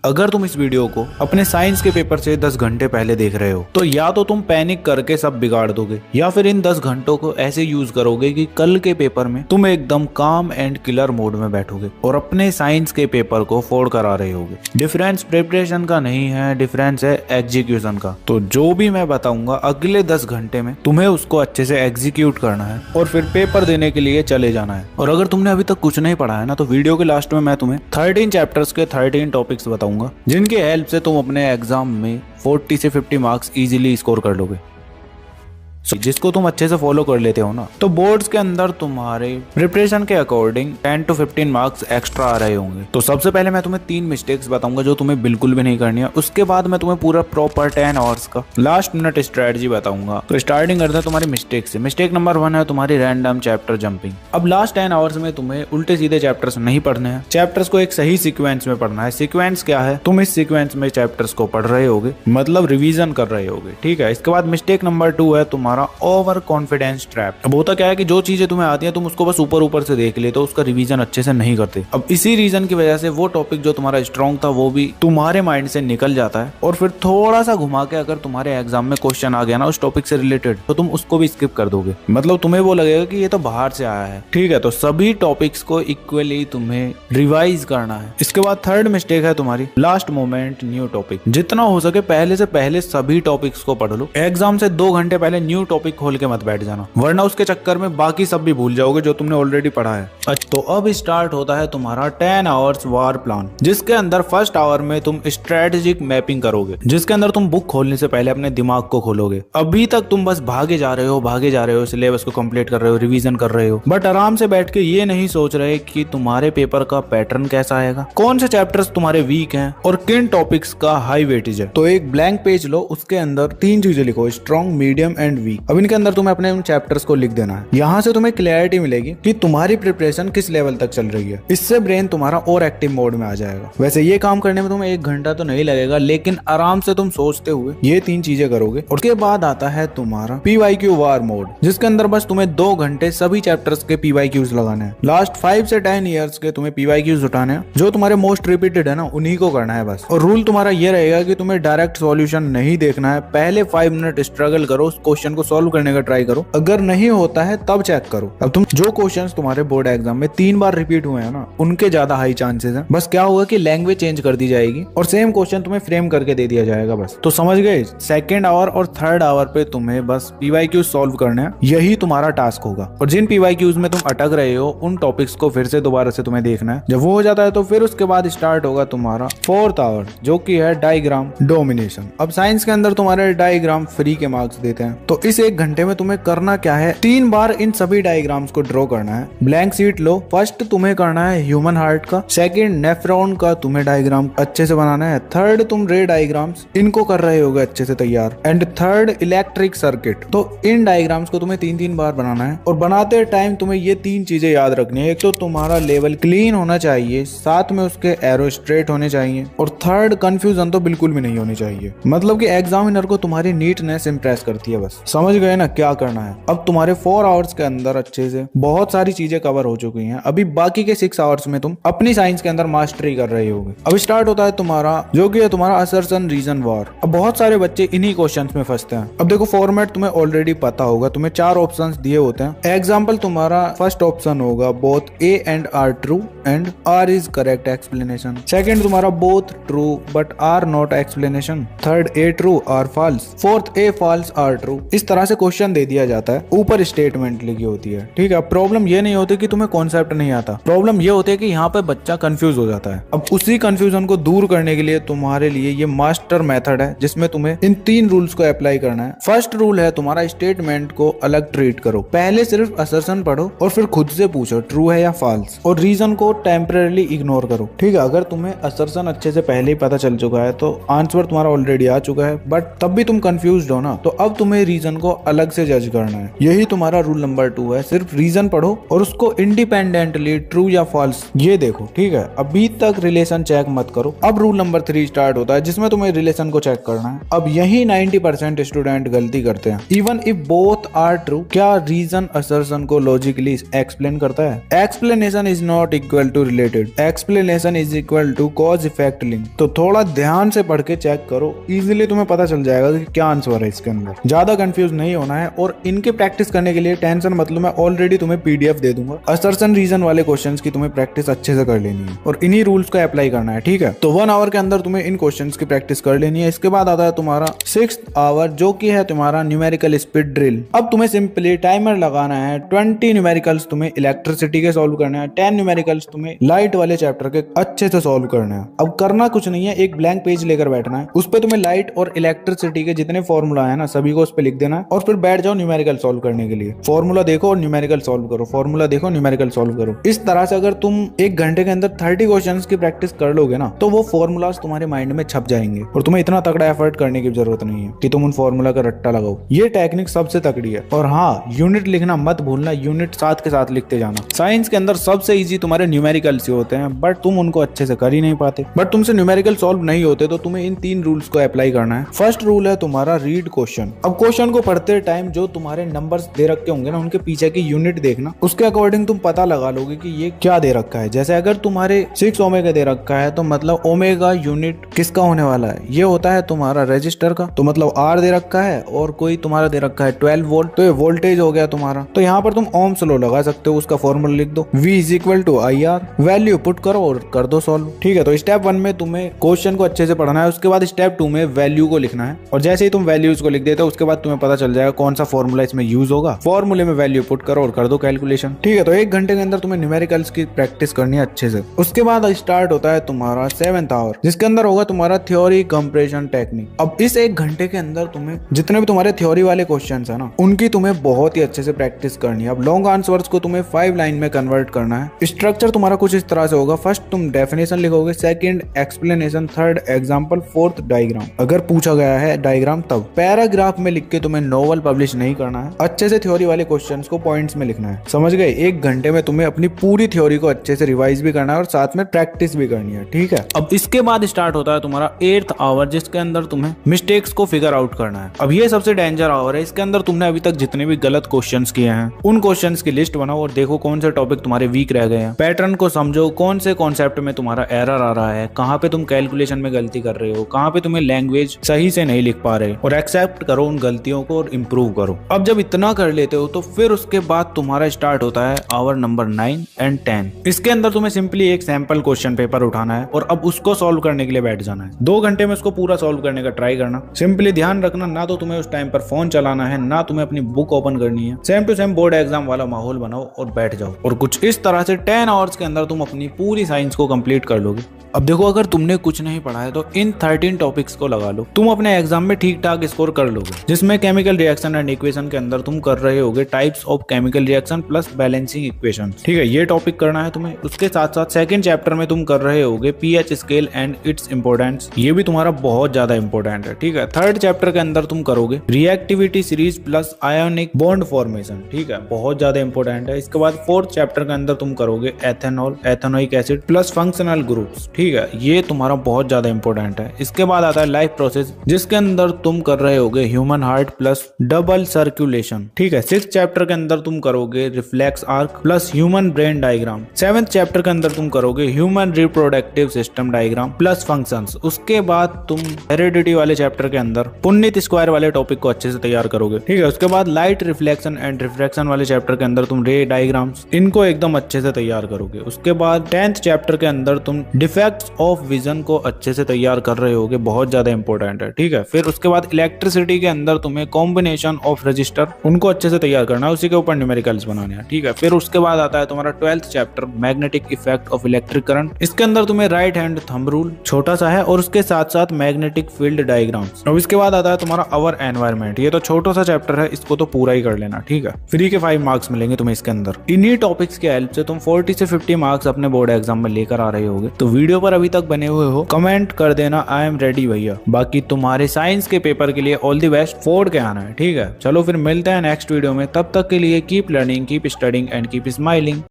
अगर तुम इस वीडियो को अपने साइंस के पेपर से 10 घंटे पहले देख रहे हो तो या तो तुम पैनिक करके सब बिगाड़ दोगे या फिर इन 10 घंटों को ऐसे यूज करोगे कि कल के पेपर में तुम एकदम काम एंड किलर मोड में बैठोगे और अपने साइंस के पेपर को फोड़ कर आ रहे होगे। डिफरेंस प्रिपरेशन का नहीं है, डिफरेंस है एग्जीक्यूशन का। तो जो भी मैं बताऊंगा अगले 10 घंटे में तुम्हें उसको अच्छे से एग्जीक्यूट करना है और फिर पेपर देने के लिए चले जाना है। और अगर तुमने अभी तक कुछ नहीं पढ़ा है ना तो वीडियो के लास्ट में मैं तुम्हें 13 चैप्टर्स के 13 टॉपिक्स बताऊंगा जिनकी हेल्प से तुम अपने एग्जाम में 40 से 50 मार्क्स इजीली स्कोर कर लोगे। जिसको तुम अच्छे से फॉलो कर लेते हो ना तो बोर्ड्स के अंदर तुम्हारे प्रिपरेशन के अकॉर्डिंग 10 to 15 मार्क्स एक्स्ट्रा आ रहे होंगे। तो सबसे पहले मैं तुम्हें 3 मिस्टेक्स बताऊंगा जो तुम्हें बिल्कुल भी नहीं करनी है। उसके बाद मैं तुम्हें पूरा प्रॉपर 10 आवर्स का लास्ट मिनट स्ट्रेटजी बताऊंगा। तो स्टार्टिंग करते हैं तुम्हारी मिस्टेक से। मिस्टेक नंबर 1 है तुम्हारी रैंडम चैप्टर जंपिंग। अब लास्ट 10 आवर्स में तुम्हें उल्टे सीधे चैप्टर्स नहीं पढ़ने हैं, चैप्टर्स को एक सही सीक्वेंस में पढ़ना है। सीक्वेंस क्या है? तुम इस सीक्वेंस में चैप्टर्स को पढ़ रहे होगे, मतलब रिवीजन कर रहे होगे, ठीक है। इसके बाद मिस्टेक नंबर 2 है तुम्हारा ओवर कॉन्फिडेंस ट्रैप। अब होता क्या है कि जो चीजें तुम्हें आती हैं तुम उसको बस ऊपर ऊपर से देख लेते हो, उसका रिवीजन अच्छे से नहीं करते। अब इसी रीजन की वजह से वो टॉपिक जो तुम्हारा स्ट्रॉन्ग था वो भी तुम्हारे माइंड से निकल जाता है और फिर थोड़ा सा घुमा के अगर तुम्हारे एग्जाम में क्वेश्चन आ गया ना उस टॉपिक से रिलेटेड तो तुम उसको भी स्किप कर दोगे। मतलब तुम्हें वो लगेगा कि ये तो बाहर से आया है, ठीक है। तो सभी टॉपिक्स को इक्वली तुम्हें रिवाइज करना है। इसके बाद थर्ड मिस्टेक है तुम्हारी लास्ट मोमेंट न्यू टॉपिक। जितना हो सके पहले से पहले सभी टॉपिक्स को पढ़ लो। एग्जाम से 2 घंटे पहले न्यू टॉपिक खोल के मत बैठ जाना, वरना उसके चक्कर में बाकी सब भी भूल जाओगे जो तुमने ऑलरेडी पढ़ा है। तो अब स्टार्ट होता है तुम्हारा 10 आवर्स वार प्लान, जिसके अंदर फर्स्ट आवर में तुम स्ट्रेटेजिक मैपिंग करोगे, जिसके अंदर तुम बुक खोलने से पहले अपने दिमाग को खोलोगे। अभी तक तुम बस भागे जा रहे हो, सिलेबस को कंप्लीट कर रहे हो, रिवीजन कर रहे हो, बट आराम से बैठ के ये नहीं सोच रहे कि तुम्हारे पेपर का पैटर्न कैसा आएगा, कौन से चैप्टर्स तुम्हारे वीक हैं और किन टॉपिक्स का हाई वेटेज है। तो एक ब्लैंक पेज लो, उसके अंदर 3 चीजें लिखो, स्ट्रॉन्ग, मीडियम एंड वीक। अब इनके अंदर तुम्हें अपने उन चैप्टर्स को लिख देना है। यहाँ से तुम्हें क्लैरिटी मिलेगी कि तुम्हारी प्रिपरेशन किस लेवल तक चल रही है। इससे ब्रेन तुम्हारा और एक्टिव मोड में आ जाएगा। वैसे ये काम करने में तुम्हें 1 घंटा तो नहीं लगेगा, लेकिन आराम से तुम सोचते हुए ये 3 चीजें करोगे। और उसके बाद आता है तुम्हारा PYQ वार मोड, जिसके अंदर बस तुम्हें 2 घंटे सभी चैप्टर्स के PYQs लगाने हैं। लास्ट 5 से 10 ईयर्स के तुम्हें PYQs उठाने हैं, जो तुम्हारे मोस्ट रिपीटेड है ना उन्हीं को करना है बस। और रूल तुम्हारा ये रहेगा कि तुम्हें डायरेक्ट सॉल्यूशन नहीं देखना है। पहले 5 मिनट स्ट्रगल करो, उस क्वेश्चन को सॉल्व करने का ट्राई करो। अगर नहीं होता है तब चेक करो। अब तुम जो क्वेश्चंस तुम्हारे बोर्ड एग्जाम में 3 बार रिपीट हुए हैं ना उनके ज्यादा हाई चांसेस हैं। बस क्या होगा कि लैंग्वेज चेंज कर दी जाएगी और सेम क्वेश्चन तुम्हें फ्रेम करके दे दिया जाएगा बस। तो समझ गए, सेकंड आवर और थर्ड आवर पे तुम्हें बस PYQ सॉल्व करने हैं, यही तुम्हारा टास्क होगा। और जिन PYQs में तुम अटक रहे हो उन टॉपिक्स को फिर से दोबारा से तुम्हें देखना है। जब वो हो जाता है तो फिर उसके बाद स्टार्ट होगा तुम्हारा 4th आवर, जो कि है डायग्राम डोमिनेशन। अब साइंस के अंदर तुम्हारे डायग्राम फ्री के मार्क्स देते हैं। तो इस 1 घंटे में तुम्हें करना क्या है, 3 बार इन सभी डायग्राम्स को ड्रॉ करना है। ब्लैंक शीट लो, फर्स्ट तुम्हें करना है ह्यूमन हार्ट का, सेकंड नेफ्रॉन का तुम्हें डायग्राम अच्छे से बनाना है, थर्ड तुम रे डायग्राम्स इनको कर रहे होगे अच्छे से तैयार, एंड थर्ड इलेक्ट्रिक सर्किट। तो इन डायग्राम्स को तुम्हें 3-3 बार बनाना है। और बनाते टाइम तुम्हें ये 3 चीजें याद रखनी है। एक तो तुम्हारा लेवल क्लीन होना चाहिए, साथ में उसके एरो स्ट्रेट होने चाहिए, और थर्ड कंफ्यूजन तो बिल्कुल भी नहीं होनी चाहिए। मतलब कि एग्जामिनर को तुम्हारी नीटनेस इंप्रेस करती है बस। समझ गए ना क्या करना है। अब तुम्हारे 4 आवर्स के अंदर अच्छे से बहुत सारी चीजें कवर हो चुकी हैं। अभी बाकी के 6 आवर्स में तुम अपनी साइंस के अंदर मास्टरी कर रहे होगे। अब स्टार्ट होता है तुम्हारा जो कि है तुम्हारा असर्शन रीजन वार। अब बहुत सारे बच्चे इन्हीं क्वेश्चंस में फंसते हैं। अब देखो फॉर्मेट तुम्हें ऑलरेडी पता होगा, तुम्हें 4 ऑप्शंस दिए होते हैं। एग्जाम्पल तुम्हारा फर्स्ट ऑप्शन होगा both A and R true and R is correct explanation. Second तुम्हारा both true but R not explanation. Third A true R false. Fourth A false R true. इस तरह से question दे दिया जाता है, ऊपर स्टेटमेंट लिखी होती है, ठीक है। प्रॉब्लम ये नहीं होती कि तुम्हें कॉन्सेप्ट नहीं आता, प्रॉब्लम ये होती है कि यहाँ पे बच्चा कंफ्यूज हो जाता है। अब उसी कंफ्यूजन को दूर करने के लिए तुम्हारे लिए ये मास्टर मेथड है, जिसमें तुम्हें इन 3 रूल्स को अप्लाई करना है। फर्स्ट रूल है तुम्हारा स्टेटमेंट को अलग ट्रीट करो। पहले सिर्फ असर्शन पढ़ो और फिर खुद से पूछो ट्रू है या फॉल्स, और रीजन को टेम्परेली इग्नोर करो, ठीक है। अगर तुम्हें असर्शन अच्छे से पहले ही पता चल चुका है तो आंसर तुम्हारा ऑलरेडी आ चुका है, बट तब भी तुम कंफ्यूज हो ना, तो अब तुम्हें रीजन को अलग से जज करना है। यही तुम्हारा रूल नंबर 2 है। सिर्फ रीजन पढ़ो और उसको इंडिपेंडेंटली ट्रू या फॉल्स ये देखो, ठीक है। अभी तक रिलेशन चेक मत करो। अब रूल नंबर 3 स्टार्ट होता है, जिसमें तुम्हें रिलेशन को चेक करना है। अब यही 90% स्टूडेंट गलती करते हैं। Even if both are true, क्या रीजन असर्शन को लॉजिकली एक्सप्लेन करता है? Explanation is not equal to related, explanation is equal to cause effect link. तो थोड़ा ध्यान से पढ़ के चेक करो, इजीली तुम्हें पता चल जाएगा कि क्या आंसर है इसके अंदर। ज्यादा कंफ्यूज नहीं होना है। और इनकी प्रैक्टिस करने के लिए टेंशन मतलब मैं ऑलरेडी तुम्हें पीडीएफ दे दूंगा। असर्शन रीजन वाले क्वेश्चंस की तुम्हें प्रैक्टिस अच्छे से कर लेनी है और इन्हीं रूल्स को अप्लाई करना है, ठीक है। तो 1 आवर के अंदर तुम्हें इन क्वेश्चंस की प्रैक्टिस कर लेनी है। इसके बाद आता है तुम्हारा 6th आवर, जो कि है तुम्हारा न्यूमेरिकल स्पीड ड्रिल। अब तुम्हें सिंपली टाइमर लगाना है। 20 न्यूमेरिकल्स तुम्हें इलेक्ट्रिसिटी के सॉल्व करना है, 10 न्यूमेरिकल्स तुम्हें लाइट वाले चैप्टर के अच्छे से सॉल्व करना है। अब करना कुछ नहीं है, एक ब्लैंक पेज लेकर बैठना है, उस पर तुम्हें लाइट और इलेक्ट्रिसिटी के जितने फॉर्मूला है ना सभी को उस पर लिख देना है और फिर बैठ जाओ न्यूमेरिकल सॉल्व करने के लिए। फॉर्मूला देखो और न्यूमेरिकल सॉल्व करो, फॉर्मूला देखो न्यूमेरिकल सॉल्व करो। इस तरह से अगर तुम 1 घंटे के अंदर 30 क्वेश्चंस की प्रैक्टिस कर लोगे ना तो वो फॉर्मूलाज तुम्हारे माइंड में छप जाएंगे और तुम्हें इतना तगड़ा एफर्ट करने की जरूरत नहीं है कि तुम उन फॉर्मूला का रट्टा लगाओ। ये टेक्निक सबसे तगड़ी है। और हाँ, यूनिट लिखना मत भूलना, यूनिट साथ के साथ लिखते जाना। साइंस के अंदर सबसे इजी तुम्हारे न्यूमेरिकल्स ही होते हैं, बट तुम उनको अच्छे से कर ही नहीं पाते। बट तुमसे न्यूमेरिकल सॉल्व नहीं होते तो तुम्हें इन 3 रूल्स को अप्लाई करना है। फर्स्ट रूल है तुम्हारा रीड क्वेश्चन। अब क्वेश्चन को पढ़ते टाइम जो तुम्हारे नंबर्स दे रखे होंगे ना उनके पीछे की यूनिट देखना, उसके अकॉर्डिंग तुम पता लगा लोगे कि ये क्या दे रखा है। जैसे अगर तुम्हारे 6 ओमेगा दे रखा है तो मतलब ओमेगा यूनिट किसका होने वाला है, ये होता है तुम्हारा रेजिस्टर का। तो मतलब आर दे रखा है और कोई तुम्हारा दे रखा है 12 वोल्ट, तो ये वोल्टेज हो गया तुम्हारा। तो यहाँ पर तुम ओम्स लॉ लगा सकते हो, उसका फॉर्मूला लिख दो, V = IR, वैल्यू पुट करो और कर दो सॉल्व, ठीक है। तो स्टेप 1 में तुम्हें क्वेश्चन को अच्छे से पढ़ना है, उसके बाद स्टेप 2 में वैल्यू को लिखना है और जैसे ही तुम वैल्यूज को लिख देते हो उसके बाद तुम्हें पता चल जाएगा कौन सा फॉर्मूला इसमें यूज होगा। फॉर्मूले में वैल्यू पुट करो और कर दो कैलकुलेशन, ठीक है। तो 1 घंटे के अंदर तुम्हें न्यूमेरिकल्स की प्रैक्टिस करनी है अच्छे से। उसके बाद स्टार्ट होता है तुम्हारा 7th आवर, जिसके अंदर होगा तुम्हारा थ्योरी कंपैरिजन टेक्निक। अब इस 1 घंटे के अंदर तुम्हें जितने भी तुम्हारे थ्योरी वाले क्वेश्चंस है ना उनकी तुम्हें बहुत ही अच्छे से प्रैक्टिस करनी है। अब लॉन्ग आंसर्स को तुम्हें 5 लाइन में कन्वर्ट करना है। स्ट्रक्चर तुम्हारा कुछ इस तरह से होगा, फर्स्ट तुम डेफिनेशन लिखोगे, second explanation, third example, fourth diagram. अगर पूछा गया है डायग्राम तब पैराग्राफ में लिख के तुम्हें नोवेल पब्लिश नहीं करना है, अच्छे से थ्योरी वाले क्वेश्चंस को पॉइंट्स में लिखना है, समझ गए। 1 घंटे में तुम्हें अपनी पूरी थ्योरी को अच्छे से रिवाइज भी करना है और साथ में प्रैक्टिस भी करनी है, ठीक है। अब इसके बाद स्टार्ट होता है तुम्हारा 8th आवर, जिसके अंदर तुम्हें मिस्टेक्स को फिगर आउट करना है। अब ये सबसे डेंजर आवर है, इसके अंदर तुमने अभी तक जितने भी गलत क्वेश्चंस किए हैं उन क्वेश्चंस की लिस्ट बनाओ और देखो कौन से टॉपिक तुम्हारे वीक रह गए हैं। पैटर्न को समझो, कौन से कॉन्सेप्ट में तुम्हारा एरर आ रहा है, कहाँ पे तुम कैलकुलेशन में गलती कर रहे हो, कहाँ पे तुम्हें लैंग्वेज सही से नहीं लिख पा रहे, और एक्सेप्ट करो उन गलतियों को और इम्प्रूव करो। अब जब इतना कर लेते हो तो फिर उसके बाद तुम्हारा स्टार्ट होता है आवर नंबर 9 और 10। इसके अंदर तुम्हें सिंपली एक सैंपल क्वेश्चन पेपर उठाना है और अब उसको सॉल्व करने के लिए बैठ जाना है। 2 घंटे में उसको पूरा सॉल्व करने का ट्राई करना। सिंपली ध्यान रखना, ना तो तुम्हें उस टाइम पर फोन चलाना है, ना तुम्हें अपनी बुक ओपन करनी है। Same to same board exam वाला माहौल बनाओ और बैठ जाओ और कुछ इस तरह से 10 आवर्स के अंदर तुम अपनी पूरी साइंस को कंप्लीट कर लोगे। अब देखो, अगर तुमने कुछ नहीं पढ़ा है तो इन 13 टॉपिक्स को लगा लो, तुम अपने एग्जाम में ठीक ठाक स्कोर कर लोगे। जिसमें केमिकल रिएक्शन एंड इक्वेशन के अंदर तुम कर रहे होगे types of chemical reaction plus balancing equation, ठीक है, ये टॉपिक करना है तुम्हें। उसके साथ साथ 2nd चैप्टर में तुम कर रहे होगे pH scale and it's importance, ये भी तुम्हारा बहुत ज्यादा इंपॉर्टेंट है, ठीक है। 3rd चैप्टर के अंदर तुम करोगे reactivity series plus ionic bond formation, ठीक है, बहुत ज्यादा इंपॉर्टेंट है। इसके बाद 4th चैप्टर के अंदर तुम करोगे ethanol, ethanoic acid plus functional groups, ठीक है, ये तुम्हारा बहुत ज्यादा इंपॉर्टेंट है। इसके बाद आता है लाइफ प्रोसेस, जिसके अंदर तुम कर रहे होगे human heart plus double circulation, ठीक है। 6th चैप्टर के अंदर तुम करोगे reflex arc plus human brain diagram. 7th chapter के अंदर तुम करोगे human reproductive system diagram plus functions. उसके बाद तुम हेरिडिटी वाले चैप्टर के अंदर पुन्नित स्क्वायर वाले टॉपिक को अच्छे से तैयार करोगे, ठीक है। उसके बाद लाइट रिफ्लेक्शन एंड रिफ्रैक्शन वाले चैप्टर के अंदर तुम रे डायग्राम्स, इनको एकदम अच्छे से तैयार करोगे। उसके बाद 10th चैप्टर के अंदर तुम डिफेक्ट्स ऑफ विजन को अच्छे से तैयार कर रहे होगे, बहुत ज्यादा इंपॉर्टेंट है, ठीक है। फिर उसके बाद इलेक्ट्रिसिटी के अंदर तुम्हें कॉम्बिनेशन ऑफ रजिस्टर, उनको अच्छे से तैयार करना है, उसी के ऊपर न्यूमेरिकल्स बनाने हैं, ठीक है। फिर उसके बाद आता है तुम्हारा 12th chapter magnetic effect of electric current. इसके अंदर तुम्हें राइट हैंड थंब रूल छोटा सा है और उसके साथ साथ मैग्नेटिक फील्ड डायग्राम्स। और इसके बाद आता है तुम्हारा अवर एनवायरमेंट, ये तो छोटा सा चैप्टर है, इसको तो पूरा ही कर लेना, ठीक है। फ्री के 5 मार्क्स मिलेंगे तुम्हें इसके अंदर। इन्हीं टॉपिक्स की हेल्प से तुम 40 से 50 मार्क्स अपने बोर्ड एग्जाम में लेकर आ रहे होगे। तो वीडियो पर अभी तक बने हुए हो, कमेंट कर देना आई एम रेडी भैया। बाकी तुम्हारे साइंस के पेपर के लिए ऑल द बेस्ट, फोड़ के आना है, ठीक है। चलो फिर मिलते हैं नेक्स्ट वीडियो में, तब तक के लिए keep learning, keep studying and keep smiling.